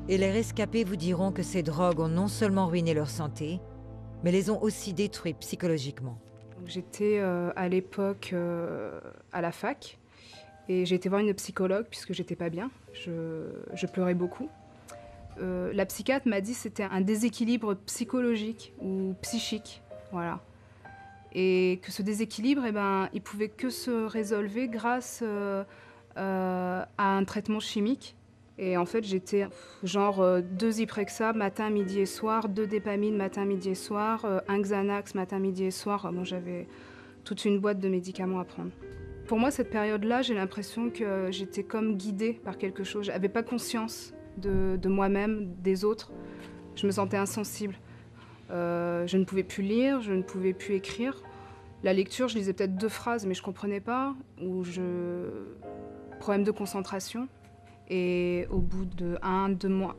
Et les rescapés vous diront que ces drogues ont non seulement ruiné leur santé, mais les ont aussi détruits psychologiquement. J'étais à l'époque à la fac et j'ai été voir une psychologue puisque j'étais pas bien. Je pleurais beaucoup. La psychiatre m'a dit que c'était un déséquilibre psychologique ou psychique, voilà. Et que ce déséquilibre, eh ben, il pouvait que se résolver grâce à un traitement chimique. Et en fait, j'étais genre 2 Zyprexa matin, midi et soir, 2 dépamine matin, midi et soir, un Xanax matin, midi et soir. Bon, j'avais toute une boîte de médicaments à prendre. Pour moi, cette période-là, j'ai l'impression que j'étais comme guidée par quelque chose. Je n'avais pas conscience de moi-même, des autres. Je me sentais insensible. Je ne pouvais plus lire, je ne pouvais plus écrire. La lecture, je lisais peut-être 2 phrases, mais je ne comprenais pas. Problème de concentration. Et au bout de 1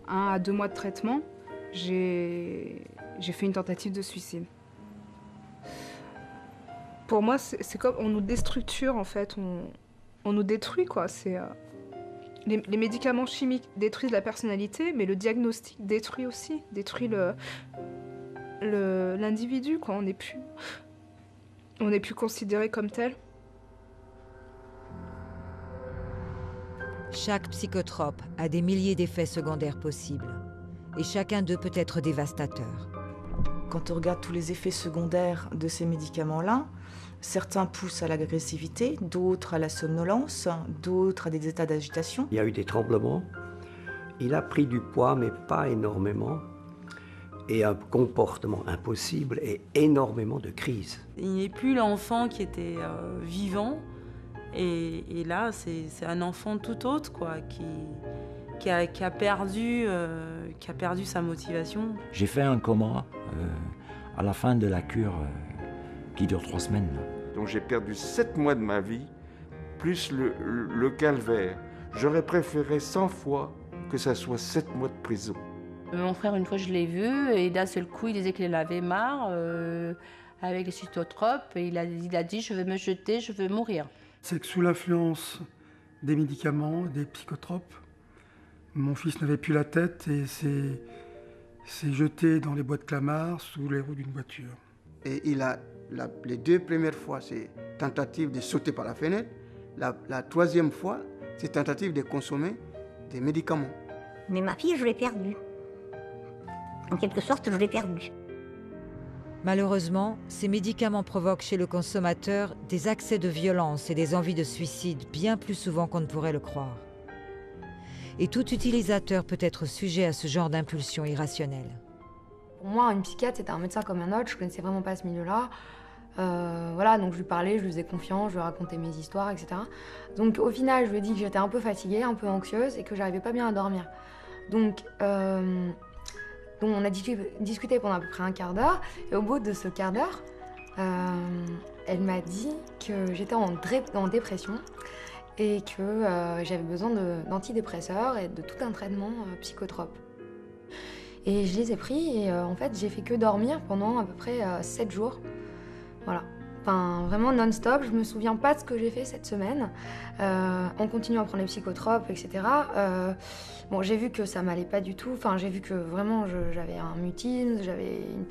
à 2 mois de traitement, j'ai fait une tentative de suicide. Pour moi, c'est comme on nous déstructure en fait, on nous détruit quoi. Les médicaments chimiques détruisent la personnalité, mais le diagnostic détruit aussi, détruit l'individu quoi. On n'est plus considéré comme tel. Chaque psychotrope a des milliers d'effets secondaires possibles, et chacun d'eux peut être dévastateur. Quand on regarde tous les effets secondaires de ces médicaments-là, certains poussent à l'agressivité, d'autres à la somnolence, d'autres à des états d'agitation. Il y a eu des tremblements, il a pris du poids, mais pas énormément, et un comportement impossible et énormément de crises. Il n'est plus l'enfant qui était vivant, et là, c'est un enfant tout autre, quoi, qui a perdu sa motivation. J'ai fait un coma à la fin de la cure qui dure 3 semaines. Donc j'ai perdu 7 mois de ma vie, plus le calvaire. J'aurais préféré 100 fois que ça soit 7 mois de prison. Mon frère, une fois, je l'ai vu, et d'un seul coup, il disait qu'il en avait marre avec les psychotropes, et il a dit « je vais me jeter, je vais mourir ». C'est que sous l'influence des médicaments, des psychotropes, mon fils n'avait plus la tête et s'est jeté dans les bois de Clamart sous les roues d'une voiture. Et il a, les 2 premières fois, c'est tentative de sauter par la fenêtre. La 3e fois, c'est tentative de consommer des médicaments. Mais ma fille, je l'ai perdue. En quelque sorte, je l'ai perdue. Malheureusement, ces médicaments provoquent chez le consommateur des accès de violence et des envies de suicide bien plus souvent qu'on ne pourrait le croire. Et tout utilisateur peut être sujet à ce genre d'impulsion irrationnelle. Pour moi, une psychiatre, c'était un médecin comme un autre, je connaissais vraiment pas ce milieu-là. Voilà, donc je lui parlais, je lui faisais confiance, je lui racontais mes histoires, etc. Donc au final, je lui ai dit que j'étais un peu fatiguée, un peu anxieuse et que j'arrivais pas bien à dormir. Donc on a discuté pendant à peu près un quart d'heure, et au bout de ce quart d'heure, elle m'a dit que j'étais en dépression et que j'avais besoin d'antidépresseurs et de tout un traitement psychotrope. Et je les ai pris et en fait j'ai fait que dormir pendant à peu près 7 jours. Voilà. Enfin, vraiment non-stop, je me souviens pas de ce que j'ai fait cette semaine. On continue à prendre les psychotropes, etc. Bon, j'ai vu que ça m'allait pas du tout. Enfin, j'ai vu que vraiment j'avais un mutisme, j'avais une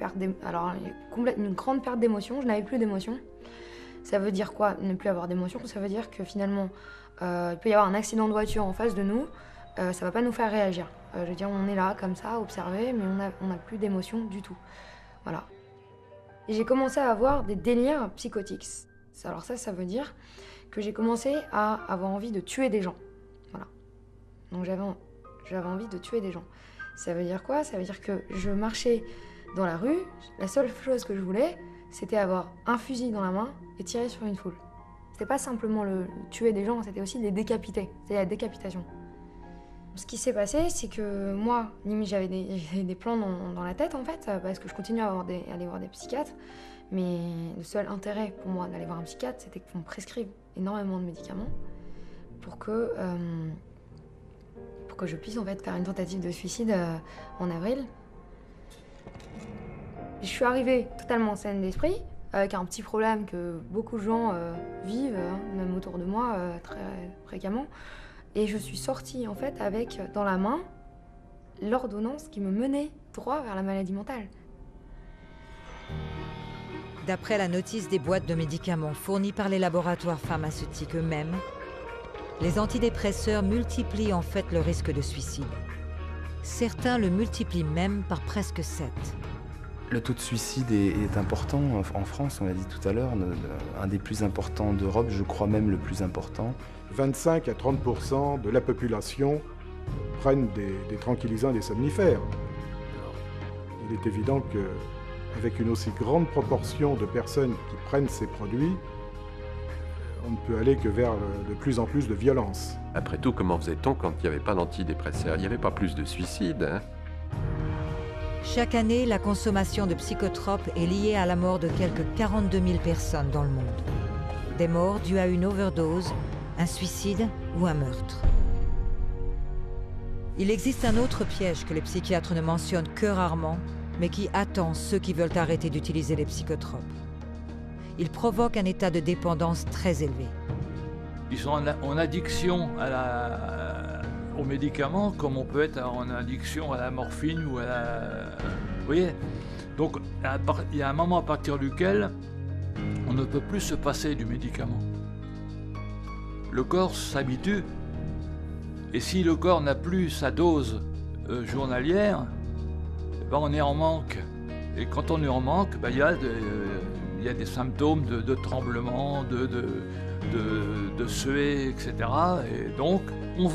grande perte d'émotion. Je n'avais plus d'émotion. Ça veut dire quoi, ne plus avoir d'émotion? Ça veut dire que finalement, il peut y avoir un accident de voiture en face de nous. Ça va pas nous faire réagir. Je veux dire, on est là comme ça, observer, mais on n'a plus d'émotion du tout. Voilà. Et j'ai commencé à avoir des délires psychotiques. Alors ça veut dire que j'ai commencé à avoir envie de tuer des gens. Voilà. Donc j'avais envie de tuer des gens. Ça veut dire quoi? Ça veut dire que je marchais dans la rue, la seule chose que je voulais, c'était avoir un fusil dans la main et tirer sur une foule. C'était pas simplement le tuer des gens, c'était aussi les décapiter. C'était la décapitation. Ce qui s'est passé, c'est que moi, limite, j'avais des plans dans la tête, en fait, parce que je continuais à aller voir des psychiatres. Mais le seul intérêt pour moi d'aller voir un psychiatre, c'était qu'on me prescrive énormément de médicaments pour que je puisse, en fait, faire une tentative de suicide en avril. Je suis arrivée totalement saine d'esprit, avec un petit problème que beaucoup de gens vivent, même autour de moi, très fréquemment. Et je suis sortie, en fait, avec, dans la main, l'ordonnance qui me menait droit vers la maladie mentale. D'après la notice des boîtes de médicaments fournies par les laboratoires pharmaceutiques eux-mêmes, les antidépresseurs multiplient en fait le risque de suicide. Certains le multiplient même par presque 7. Le taux de suicide est important en France, on l'a dit tout à l'heure, un des plus importants d'Europe, je crois même le plus important. 25 à 30% de la population prennent des tranquillisants et des somnifères. Il est évident qu'avec une aussi grande proportion de personnes qui prennent ces produits, on ne peut aller que vers de plus en plus de violence. Après tout, comment faisait-on quand il n'y avait pas d'antidépresseurs? Il n'y avait pas plus de suicides, hein? Chaque année, la consommation de psychotropes est liée à la mort de quelques 42 000 personnes dans le monde. Des morts dues à une overdose, un suicide ou un meurtre. Il existe un autre piège que les psychiatres ne mentionnent que rarement, mais qui attend ceux qui veulent arrêter d'utiliser les psychotropes. Il provoque un état de dépendance très élevé. Ils sont en addiction aux médicaments comme on peut être en addiction à la morphine ou à la... Vous voyez? Donc il y a un moment à partir duquel on ne peut plus se passer du médicament. Le corps s'habitue et si le corps n'a plus sa dose journalière, ben on est en manque. Et quand on est en manque, ben il y a des symptômes de tremblement, de suer, etc. Et donc, on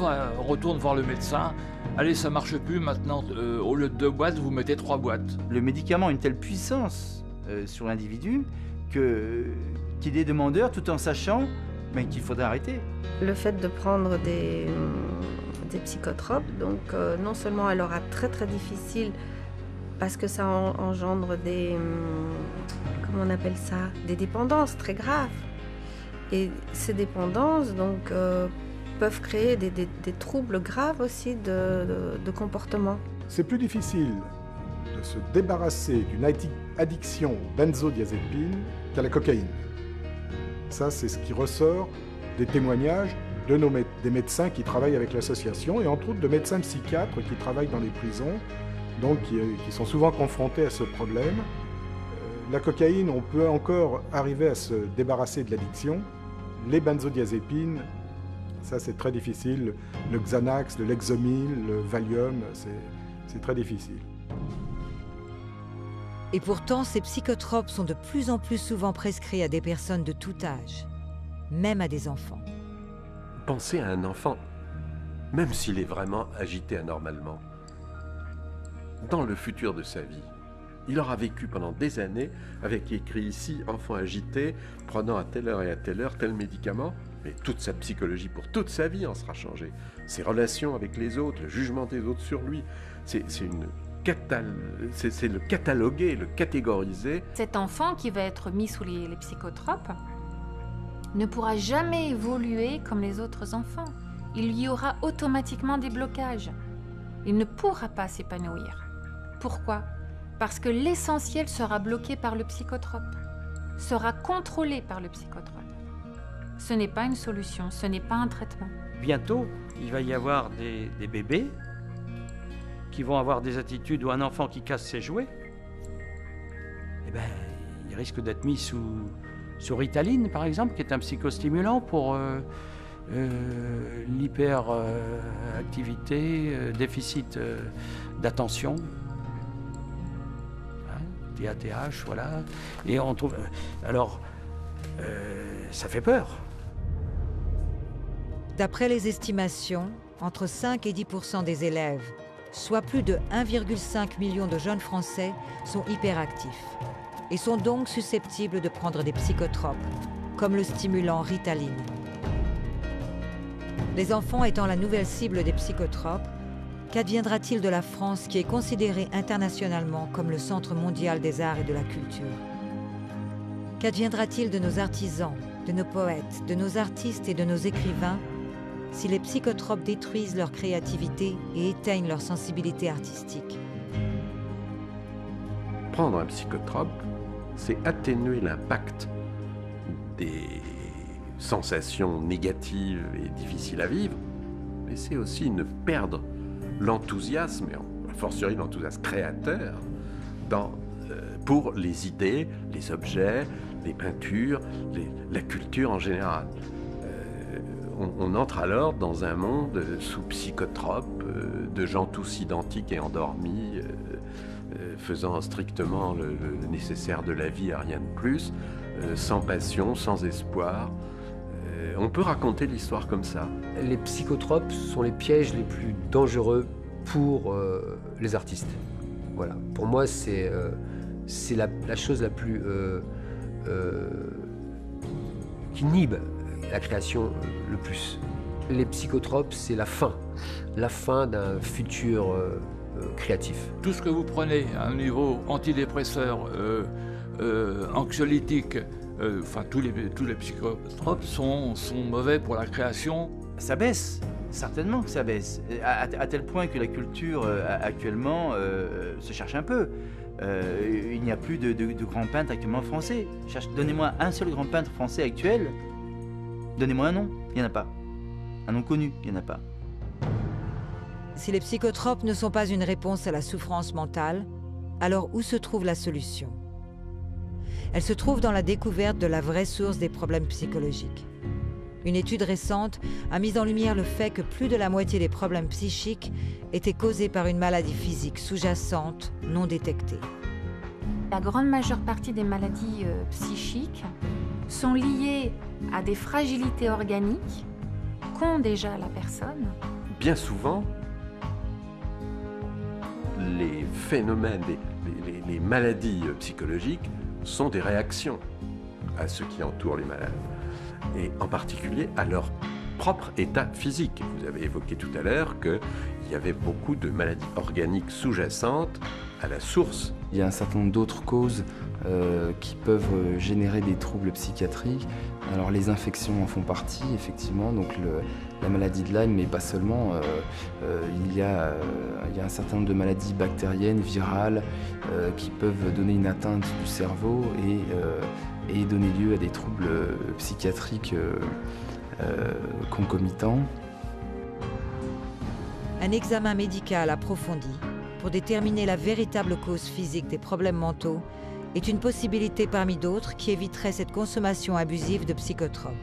retourne voir le médecin. Allez, ça marche plus, maintenant, au lieu de 2 boîtes, vous mettez 3 boîtes. Le médicament a une telle puissance sur l'individu qu'il est demandeur tout en sachant qu'il faudrait arrêter. Le fait de prendre des psychotropes, donc non seulement elle aura très très difficile parce que ça engendre des... comment on appelle ça? Des dépendances très graves. Et ces dépendances donc, peuvent créer des troubles graves aussi de comportement. C'est plus difficile de se débarrasser d'une addiction aux benzodiazépines qu'à la cocaïne. Ça, c'est ce qui ressort des témoignages des médecins qui travaillent avec l'association et entre autres de médecins psychiatres qui travaillent dans les prisons, donc qui sont souvent confrontés à ce problème. La cocaïne, on peut encore arriver à se débarrasser de l'addiction. Les benzodiazépines, ça c'est très difficile. Le Xanax, le Lexomil, le Valium, c'est très difficile. Et pourtant, ces psychotropes sont de plus en plus souvent prescrits à des personnes de tout âge, même à des enfants. Pensez à un enfant, même s'il est vraiment agité anormalement. Dans le futur de sa vie, il aura vécu pendant des années avec écrit ici « enfant agité, prenant à telle heure et à telle heure tel médicament ». Mais toute sa psychologie pour toute sa vie en sera changée. Ses relations avec les autres, le jugement des autres sur lui, c'est le cataloguer, le catégoriser. Cet enfant qui va être mis sous les psychotropes ne pourra jamais évoluer comme les autres enfants. Il y aura automatiquement des blocages. Il ne pourra pas s'épanouir. Pourquoi ? Parce que l'essentiel sera bloqué par le psychotrope, sera contrôlé par le psychotrope. Ce n'est pas une solution, ce n'est pas un traitement. Bientôt, il va y avoir des bébés qui vont avoir des attitudes ou un enfant qui casse ses jouets. Eh bien, il risque d'être mis sous Ritaline, par exemple, qui est un psychostimulant pour l'hyperactivité, déficit d'attention. TATH, voilà. Et on trouve... Alors, ça fait peur. D'après les estimations, entre 5 et 10% des élèves, soit plus de 1,5 million de jeunes Français, sont hyperactifs et sont donc susceptibles de prendre des psychotropes, comme le stimulant Ritaline. Les enfants étant la nouvelle cible des psychotropes, qu'adviendra-t-il de la France qui est considérée internationalement comme le centre mondial des arts et de la culture? Qu'adviendra-t-il de nos artisans, de nos poètes, de nos artistes et de nos écrivains si les psychotropes détruisent leur créativité et éteignent leur sensibilité artistique? Prendre un psychotrope, c'est atténuer l'impact des sensations négatives et difficiles à vivre, mais c'est aussi ne perdre l'enthousiasme et en a fortiori l'enthousiasme créateur, pour les idées, les objets, les peintures, la culture en général. On entre alors dans un monde sous psychotrope, de gens tous identiques et endormis, faisant strictement le nécessaire de la vie et rien de plus, sans passion, sans espoir. On peut raconter l'histoire comme ça. Les psychotropes sont les pièges les plus dangereux pour les artistes. Voilà. Pour moi, c'est la chose la plus qui inhibe la création le plus. Les psychotropes, c'est la fin d'un futur créatif. Tout ce que vous prenez à un niveau antidépresseur, anxiolytique, enfin tous les psychotropes sont mauvais pour la création. Ça baisse, certainement que ça baisse, à tel point que la culture actuellement se cherche un peu. Il n'y a plus de grands peintres actuellement français. Donnez-moi un seul grand peintre français actuel, donnez-moi un nom, il n'y en a pas. Un nom connu, il n'y en a pas. Si les psychotropes ne sont pas une réponse à la souffrance mentale, alors où se trouve la solution? Elle se trouve dans la découverte de la vraie source des problèmes psychologiques. Une étude récente a mis en lumière le fait que plus de la moitié des problèmes psychiques étaient causés par une maladie physique sous-jacente non détectée. La grande majeure partie des maladies psychiques sont liées à des fragilités organiques qu'ont déjà la personne. Bien souvent, les phénomènes, les maladies psychologiques sont des réactions à ce qui entoure les malades, et en particulier à leur propre état physique. Vous avez évoqué tout à l'heure qu'il y avait beaucoup de maladies organiques sous-jacentes à la source. Il y a un certain nombre d'autres causes qui peuvent générer des troubles psychiatriques. Alors les infections en font partie, effectivement, donc la maladie de Lyme, mais pas seulement. Il y a un certain nombre de maladies bactériennes, virales, qui peuvent donner une atteinte du cerveau et donner lieu à des troubles psychiatriques concomitants. Un examen médical approfondi pour déterminer la véritable cause physique des problèmes mentaux est une possibilité parmi d'autres qui éviterait cette consommation abusive de psychotropes.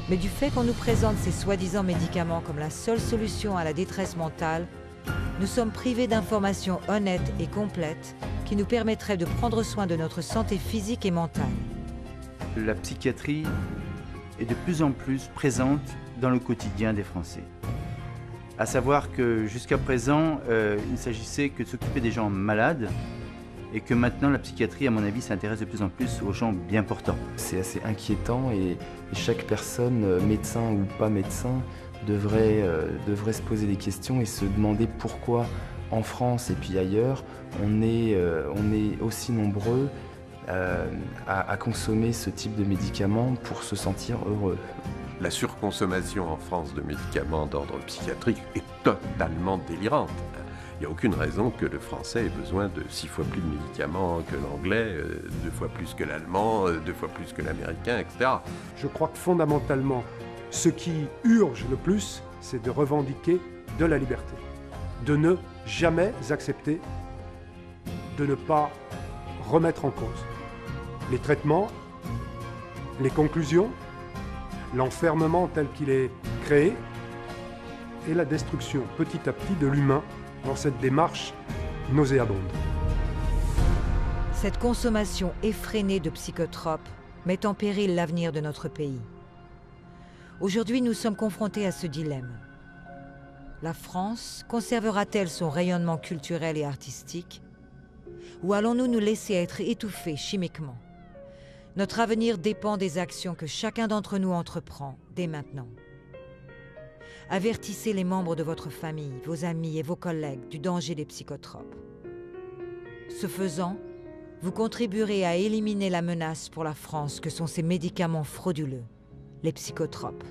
Mais du fait qu'on nous présente ces soi-disant médicaments comme la seule solution à la détresse mentale, nous sommes privés d'informations honnêtes et complètes qui nous permettraient de prendre soin de notre santé physique et mentale. La psychiatrie est de plus en plus présente dans le quotidien des Français. À savoir que jusqu'à présent, il ne s'agissait que de s'occuper des gens malades, et que maintenant la psychiatrie, à mon avis, s'intéresse de plus en plus aux gens bien portants. C'est assez inquiétant et chaque personne, médecin ou pas médecin, devrait se poser des questions et se demander pourquoi en France et puis ailleurs, on est aussi nombreux à consommer ce type de médicaments pour se sentir heureux. La surconsommation en France de médicaments d'ordre psychiatrique est totalement délirante. Il n'y a aucune raison que le français ait besoin de 6 fois plus de médicaments que l'anglais, 2 fois plus que l'allemand, 2 fois plus que l'américain, etc. Je crois que fondamentalement, ce qui urge le plus, c'est de revendiquer de la liberté. De ne jamais accepter, de ne pas remettre en cause les traitements, les conclusions, l'enfermement tel qu'il est créé et la destruction petit à petit de l'humain dans cette démarche nauséabonde. Cette consommation effrénée de psychotropes met en péril l'avenir de notre pays. Aujourd'hui, nous sommes confrontés à ce dilemme. La France conservera-t-elle son rayonnement culturel et artistique? Ou allons-nous nous laisser être étouffés chimiquement? Notre avenir dépend des actions que chacun d'entre nous entreprend dès maintenant. Avertissez les membres de votre famille, vos amis et vos collègues du danger des psychotropes. Ce faisant, vous contribuerez à éliminer la menace pour la France que sont ces médicaments frauduleux, les psychotropes.